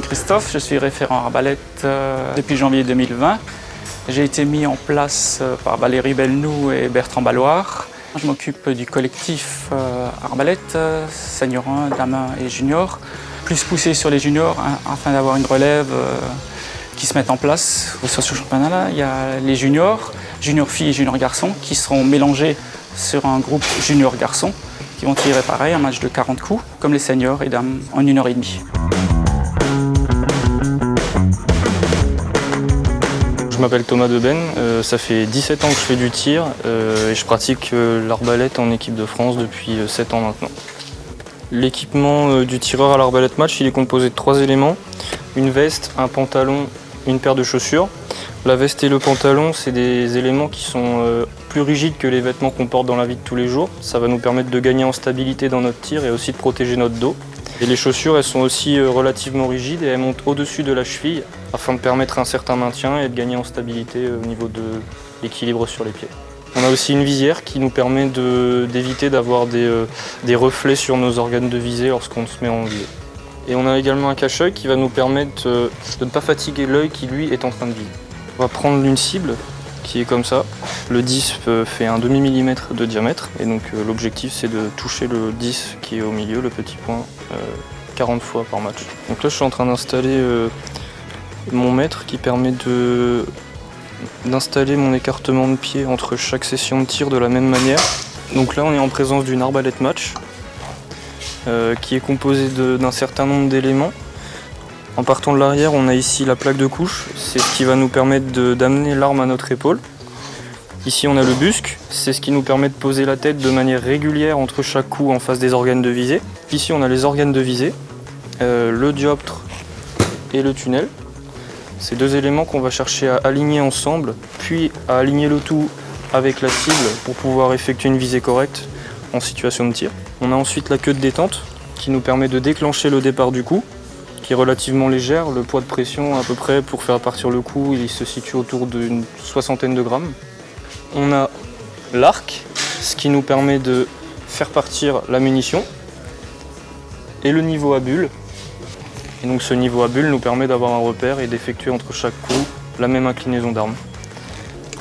Christophe, je suis référent arbalète depuis janvier 2020. J'ai été mis en place par Valérie Belnou et Bertrand Balloire. Je m'occupe du collectif arbalète, senior 1, dame 1 et junior. Plus poussé sur les juniors afin d'avoir une relève qui se mette en place. Sur ce championnat-là, il y a les juniors, junior filles et junior garçons qui seront mélangés sur un groupe junior garçons qui vont tirer pareil, un match de 40 coups, comme les seniors et dames en 1h30. Je m'appelle Thomas Deben, ça fait 17 ans que je fais du tir et je pratique l'arbalète en équipe de France depuis 7 ans maintenant. L'équipement du tireur à l'arbalète match, il est composé de 3 éléments, une veste, un pantalon, une paire de chaussures. La veste et le pantalon, c'est des éléments qui sont plus rigides que les vêtements qu'on porte dans la vie de tous les jours. Ça va nous permettre de gagner en stabilité dans notre tir et aussi de protéger notre dos. Et les chaussures, elles sont aussi relativement rigides et elles montent au-dessus de la cheville afin de permettre un certain maintien et de gagner en stabilité au niveau de l'équilibre sur les pieds. On a aussi une visière qui nous permet d'éviter d'avoir des reflets sur nos organes de visée lorsqu'on se met en visée. Et on a également un cache-œil qui va nous permettre de ne pas fatiguer l'œil qui lui est en train de viser. On va prendre une cible qui est comme ça. Le 10 fait un demi-millimètre de diamètre et donc l'objectif c'est de toucher le 10 qui est au milieu, le petit point, 40 fois par match. Donc là je suis en train d'installer mon mètre qui permet d'installer mon écartement de pied entre chaque session de tir de la même manière. Donc là on est en présence d'une arbalète match qui est composée d'un certain nombre d'éléments. En partant de l'arrière, on a ici la plaque de couche, c'est ce qui va nous permettre d'amener l'arme à notre épaule. Ici on a le busque, c'est ce qui nous permet de poser la tête de manière régulière entre chaque coup en face des organes de visée. Ici on a les organes de visée, le dioptre et le tunnel. Ces deux éléments qu'on va chercher à aligner ensemble, puis à aligner le tout avec la cible pour pouvoir effectuer une visée correcte en situation de tir. On a ensuite la queue de détente qui nous permet de déclencher le départ du coup, qui est relativement légère. Le poids de pression à peu près pour faire partir le coup, il se situe autour d'une 60aine de grammes. On a l'arc, ce qui nous permet de faire partir la munition, et le niveau à bulle. Et donc ce niveau à bulle nous permet d'avoir un repère et d'effectuer entre chaque coup la même inclinaison d'arme.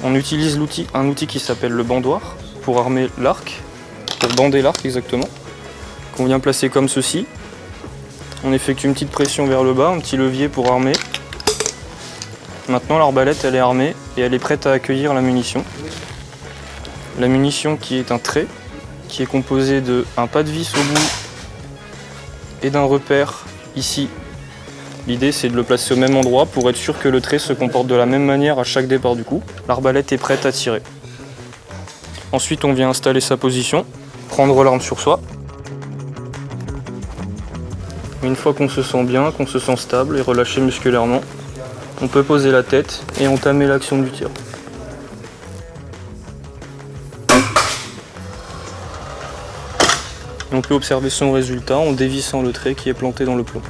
On utilise un outil qui s'appelle le bandoir pour armer l'arc, pour bander l'arc exactement, qu'on vient placer comme ceci. On effectue une petite pression vers le bas, un petit levier pour armer. Maintenant l'arbalète elle est armée et elle est prête à accueillir la munition. La munition qui est un trait, qui est composé d'un pas de vis au bout et d'un repère ici. L'idée c'est de le placer au même endroit pour être sûr que le trait se comporte de la même manière à chaque départ du coup. L'arbalète est prête à tirer. Ensuite on vient installer sa position, prendre l'arme sur soi. Une fois qu'on se sent bien, qu'on se sent stable et relâché musculairement, on peut poser la tête et entamer l'action du tir. On peut observer son résultat en dévissant le trait qui est planté dans le plomb.